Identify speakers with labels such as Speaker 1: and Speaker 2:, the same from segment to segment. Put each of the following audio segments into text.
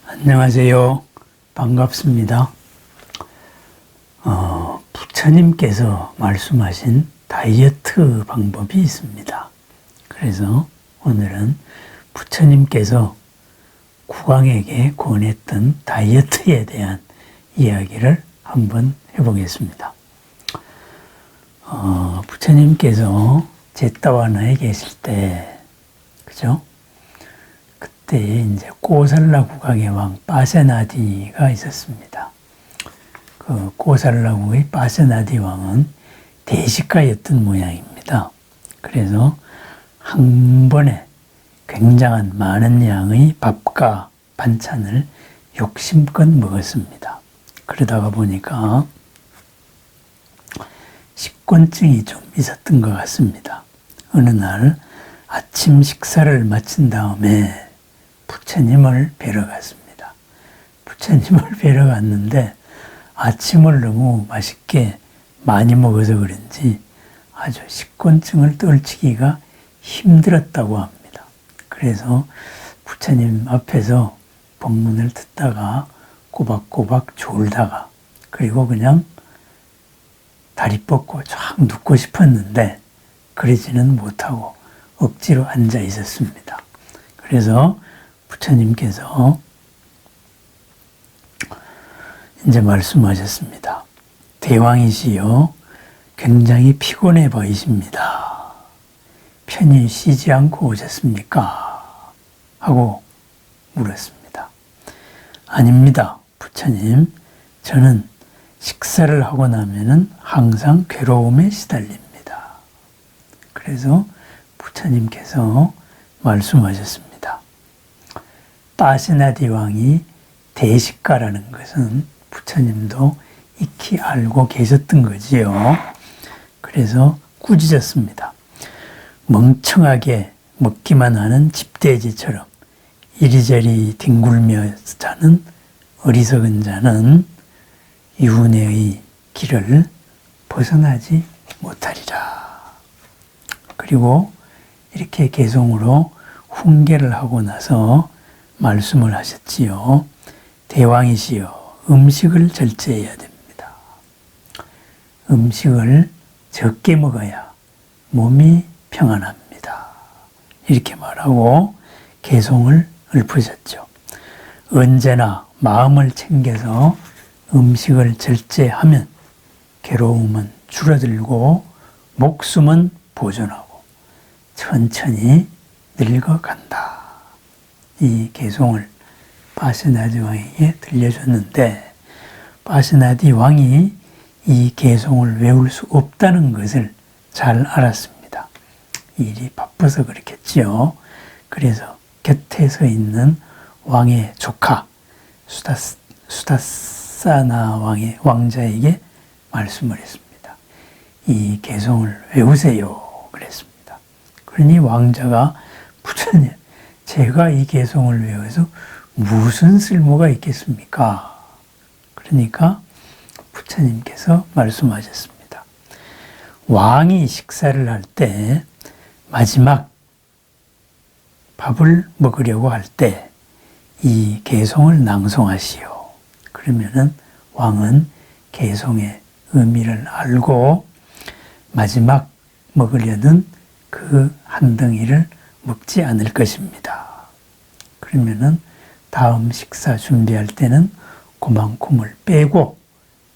Speaker 1: 안녕하세요. 반갑습니다. 부처님께서 말씀하신 다이어트 방법이 있습니다. 그래서 오늘은 부처님께서 국왕에게 권했던 다이어트에 대한 이야기를 한번 해보겠습니다. 부처님께서 제타와나에 계실 때, 그죠? 그때 이제 고살라 국왕의 왕 파세나디가 있었습니다. 그 고살라국의 파세나디 왕은 대식가였던 모양입니다. 그래서 한 번에 굉장한 많은 양의 밥과 반찬을 욕심껏 먹었습니다. 그러다가 보니까 식곤증이 좀 있었던 것 같습니다. 어느 날 아침 식사를 마친 다음에 부처님을 뵈러 갔습니다. 부처님을 뵈러 갔는데 아침을 너무 맛있게 많이 먹어서 그런지 아주 식곤증을 떨치기가 힘들었다고 합니다. 그래서 부처님 앞에서 법문을 듣다가 꼬박꼬박 졸다가 그리고 그냥 다리 뻗고 쫙 눕고 싶었는데 그러지는 못하고 억지로 앉아 있었습니다. 그래서 부처님께서 이제 말씀하셨습니다. 대왕이시여 굉장히 피곤해 보이십니다. 편히 쉬지 않고 오셨습니까? 하고 물었습니다. 아닙니다. 부처님, 저는 식사를 하고 나면은 항상 괴로움에 시달립니다. 그래서 부처님께서 말씀하셨습니다. 파세나디 왕이 대식가라는 것은 부처님도 익히 알고 계셨던 거지요. 그래서 꾸짖었습니다. 멍청하게 먹기만 하는 집돼지처럼 이리저리 뒹굴며 자는 어리석은 자는 유은혜의 길을 벗어나지 못하리라. 그리고 이렇게 개송으로 훈계를 하고 나서 말씀을 하셨지요. 대왕이시여 음식을 절제해야 됩니다. 음식을 적게 먹어야 몸이 평안합니다. 이렇게 말하고 개송을 읊으셨죠. 언제나 마음을 챙겨서 음식을 절제하면 괴로움은 줄어들고 목숨은 보존하고 천천히 늙어간다. 이 개송을 파세나디 왕에게 들려줬는데 파세나디 왕이 이 개송을 외울 수 없다는 것을 잘 알았습니다. 일이 바빠서 그렇겠지요. 그래서 곁에 서 있는 왕의 조카 수다사나 왕의 왕자에게 말씀을 했습니다. 이 개송을 외우세요. 그랬습니다. 그러니 왕자가 부처님, 제가 이 개송을 외워서 무슨 쓸모가 있겠습니까? 그러니까 부처님께서 말씀하셨습니다. 왕이 식사를 할 때 마지막 밥을 먹으려고 할 때 이 개송을 낭송하시오. 그러면은 왕은 개송의 의미를 알고 마지막 먹으려는 그 한 덩이를 먹지 않을 것입니다. 그러면은 다음 식사 준비할 때는 그만큼을 빼고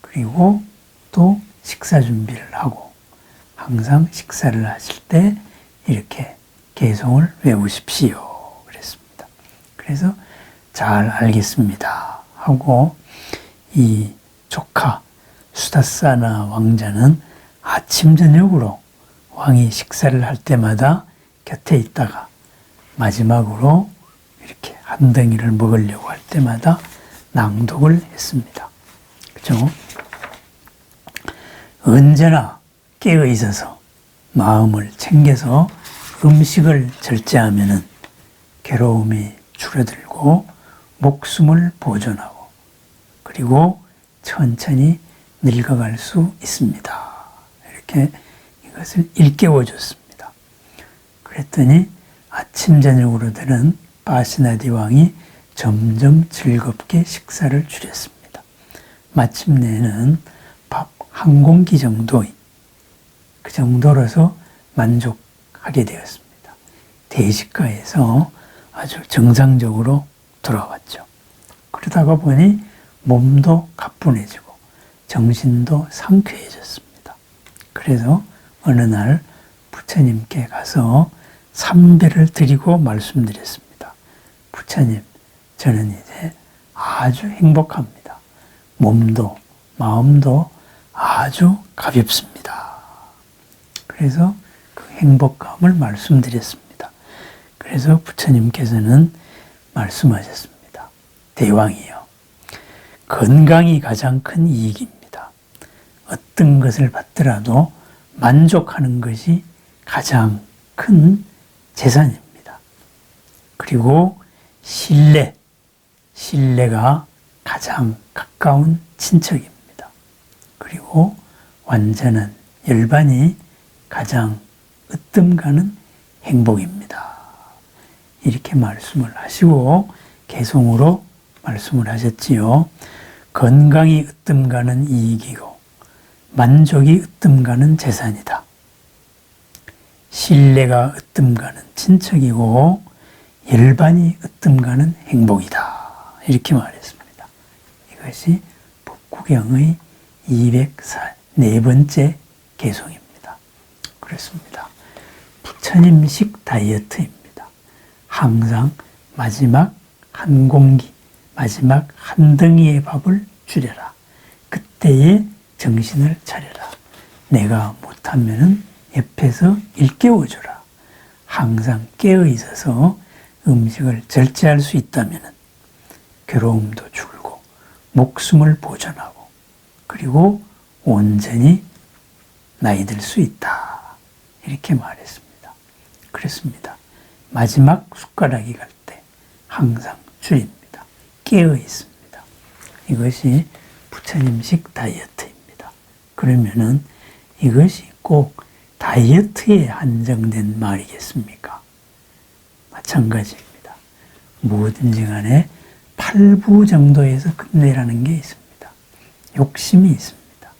Speaker 1: 그리고 또 식사 준비를 하고 항상 식사를 하실 때 이렇게 개송을 외우십시오. 그랬습니다. 그래서 잘 알겠습니다. 하고 이 조카 수다사나 왕자는 아침 저녁으로 왕이 식사를 할 때마다 곁에 있다가 마지막으로 이렇게 한 덩이를 먹으려고 할 때마다 낭독을 했습니다. 그죠? 언제나 깨어 있어서 마음을 챙겨서 음식을 절제하면은 괴로움이 줄어들고 목숨을 보존하고 그리고 천천히 늙어갈 수 있습니다. 이렇게 이것을 일깨워 줬습니다. 그랬더니 아침 저녁으로 되는 파세나디 왕이 점점 즐겁게 식사를 줄였습니다. 마침내는 밥 한 공기 정도인 그 정도로서 만족하게 되었습니다. 대식가에서 아주 정상적으로 돌아왔죠. 그러다가 보니 몸도 가뿐해지고 정신도 상쾌해졌습니다. 그래서 어느 날 부처님께 가서 삼배를 드리고 말씀드렸습니다. 부처님, 저는 이제 아주 행복합니다. 몸도 마음도 아주 가볍습니다. 그래서 그 행복감을 말씀드렸습니다. 그래서 부처님께서는 말씀하셨습니다. 대왕이여, 건강이 가장 큰 이익입니다. 어떤 것을 받더라도 만족하는 것이 가장 큰 재산입니다. 그리고 신뢰가 가장 가까운 친척입니다. 그리고 완전한 열반이 가장 으뜸 가는 행복입니다. 이렇게 말씀을 하시고 개송으로 말씀을 하셨지요. 건강이 으뜸 가는 이익이고 만족이 으뜸 가는 재산이다. 신뢰가 으뜸 가는 친척이고 열반이 으뜸 가는 행복이다. 이렇게 말했습니다. 이것이 법구경의 204번째 개송입니다. 그렇습니다. 부처님식 다이어트입니다. 항상 마지막 한 공기, 마지막 한 덩이의 밥을 줄여라. 그때에 정신을 차려라. 내가 못하면은 옆에서 일깨워주라. 항상 깨어 있어서 음식을 절제할 수 있다면은 괴로움도 줄고 목숨을 보존하고 그리고 온전히 나이 들 수 있다. 이렇게 말했습니다. 그렇습니다. 마지막 숟가락이 갈 때 항상 줄입니다. 깨어 있습니다. 이것이 부처님식 다이어트입니다. 그러면은 이것이 꼭 다이어트에 한정된 말이겠습니까? 마찬가지입니다. 뭐든지 간에 8부 정도에서 끝내라는 게 있습니다. 욕심이 있습니다.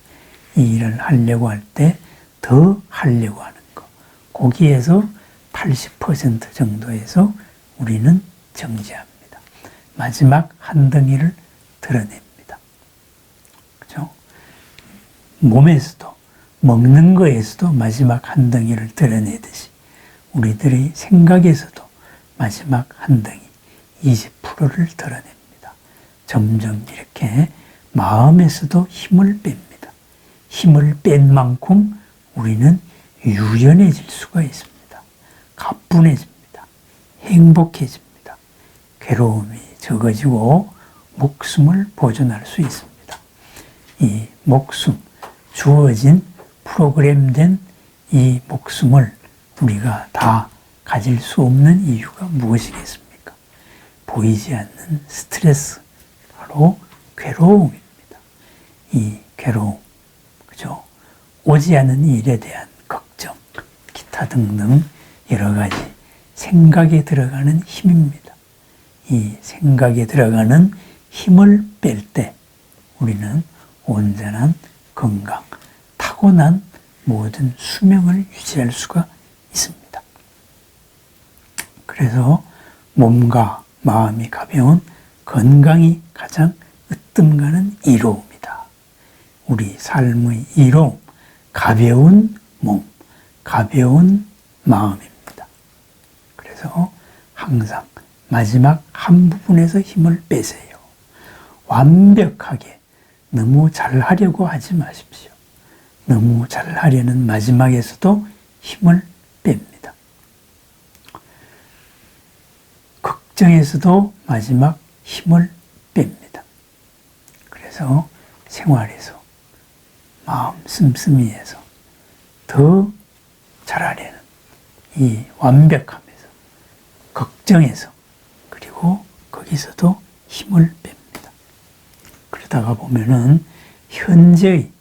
Speaker 1: 이 일을 하려고 할 때 더 하려고 하는 거. 거기에서 80% 정도에서 우리는 정지합니다. 마지막 한 덩이를 드러냅니다. 그죠? 몸에서도 먹는 거에서도 마지막 한 덩이를 드러내듯이 우리들의 생각에서도 마지막 한 덩이 20%를 드러냅니다. 점점 이렇게 마음에서도 힘을 뺍니다. 힘을 뺀 만큼 우리는 유연해질 수가 있습니다. 가뿐해집니다. 행복해집니다. 괴로움이 적어지고 목숨을 보존할 수 있습니다. 이 목숨, 주어진 프로그램된 이 목숨을 우리가 다 가질 수 없는 이유가 무엇이겠습니까? 보이지 않는 스트레스, 바로 괴로움입니다. 이 괴로움, 그죠? 오지 않은 일에 대한 걱정, 기타 등등 여러 가지 생각에 들어가는 힘입니다. 이 생각에 들어가는 힘을 뺄 때 우리는 온전한 건강, 타고난 모든 수명을 유지할 수가 있습니다. 그래서 몸과 마음이 가벼운 건강이 가장 으뜸 가는 이로움이다. 우리 삶의 이로움, 가벼운 몸, 가벼운 마음입니다. 그래서 항상 마지막 한 부분에서 힘을 빼세요. 완벽하게 너무 잘하려고 하지 마십시오. 너무 잘하려는 마지막에서도 힘을 뺍니다. 걱정에서도 마지막 힘을 뺍니다. 그래서 생활에서 마음 씀씀이에서 더 잘하려는 이 완벽함에서 걱정에서 그리고 거기서도 힘을 뺍니다. 그러다가 보면은 현재의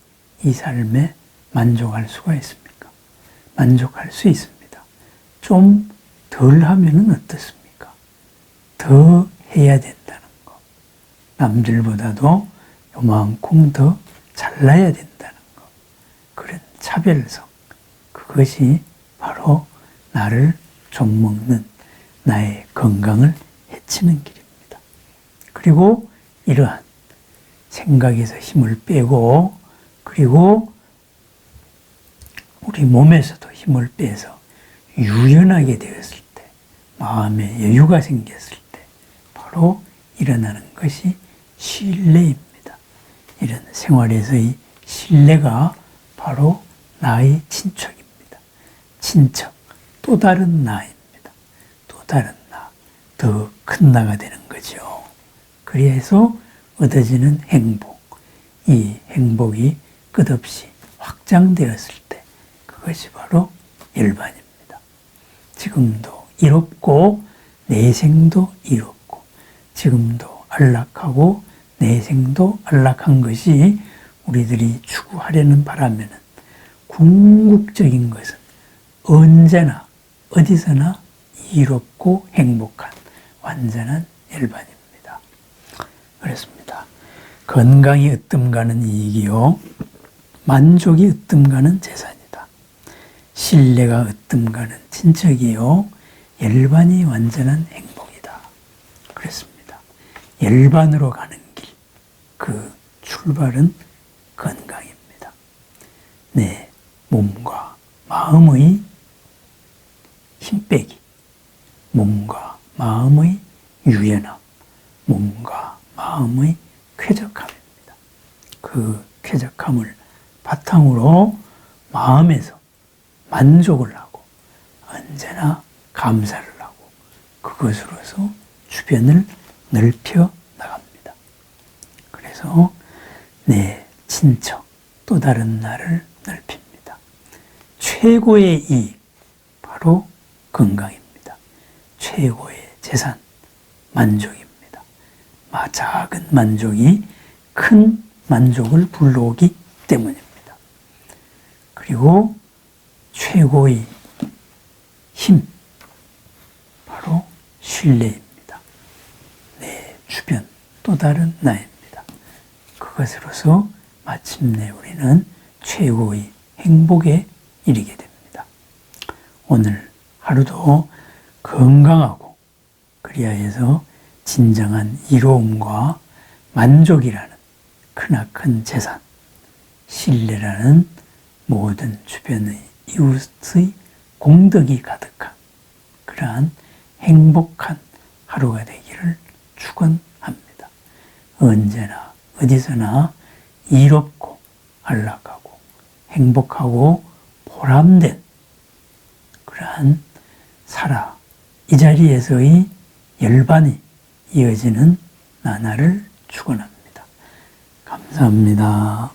Speaker 1: 이 삶에 만족할 수가 있습니까? 만족할 수 있습니다. 좀 덜 하면은 어떻습니까? 더 해야 된다. 남들보다도 요만큼 더 잘나야 된다는 것. 그런 차별성. 그것이 바로 나를 좀먹는 나의 건강을 해치는 길입니다. 그리고 이러한 생각에서 힘을 빼고 그리고 우리 몸에서도 힘을 빼서 유연하게 되었을 때 마음에 여유가 생겼을 때 바로 일어나는 것이 신뢰입니다. 이런 생활에서의 신뢰가 바로 나의 친척입니다. 친척, 또 다른 나입니다. 또 다른 나, 더 큰 나가 되는 거죠. 그래서 얻어지는 행복, 이 행복이 끝없이 확장되었을 때 그것이 바로 열반입니다. 지금도 이롭고 내생도 이롭고 지금도 안락하고 내생도 안락한 것이 우리들이 추구하려는 바라면은 궁극적인 것은 언제나 어디서나 이롭고 행복한 완전한 열반입니다. 그렇습니다. 건강이 으뜸가는 이익이요 만족이 으뜸가는 재산이다. 신뢰가 으뜸가는 친척이요 열반이 완전한 행복이다. 그렇습니다. 열반으로 가는 길, 그 출발은 건강입니다. 내 몸과 마음의 힘 빼기, 몸과 마음의 유연함, 몸과 마음의 쾌적함입니다. 그 쾌적함을 바탕으로 마음에서 만족을 하고 언제나 감사를 하고 그것으로서 주변을 넓혀 나갑니다. 그래서 내 친척, 또 다른 나를 넓힙니다. 최고의 이익, 바로 건강입니다. 최고의 재산, 만족입니다. 작은 만족이 큰 만족을 불러오기 때문입니다. 그리고 최고의 힘, 바로 신뢰입니다. 내 주변, 또 다른 나입니다. 그것으로서 마침내 우리는 최고의 행복에 이르게 됩니다. 오늘 하루도 건강하고 그리하여서 진정한 이로움과 만족이라는 크나큰 재산, 신뢰라는 모든 주변의 이웃의 공덕이 가득한 그러한 행복한 하루가 되기를 축원합니다. 언제나 어디서나 이롭고 안락하고 행복하고 보람된 그러한 살아 이 자리에서의 열반이 이어지는 나날을 축원합니다. 감사합니다.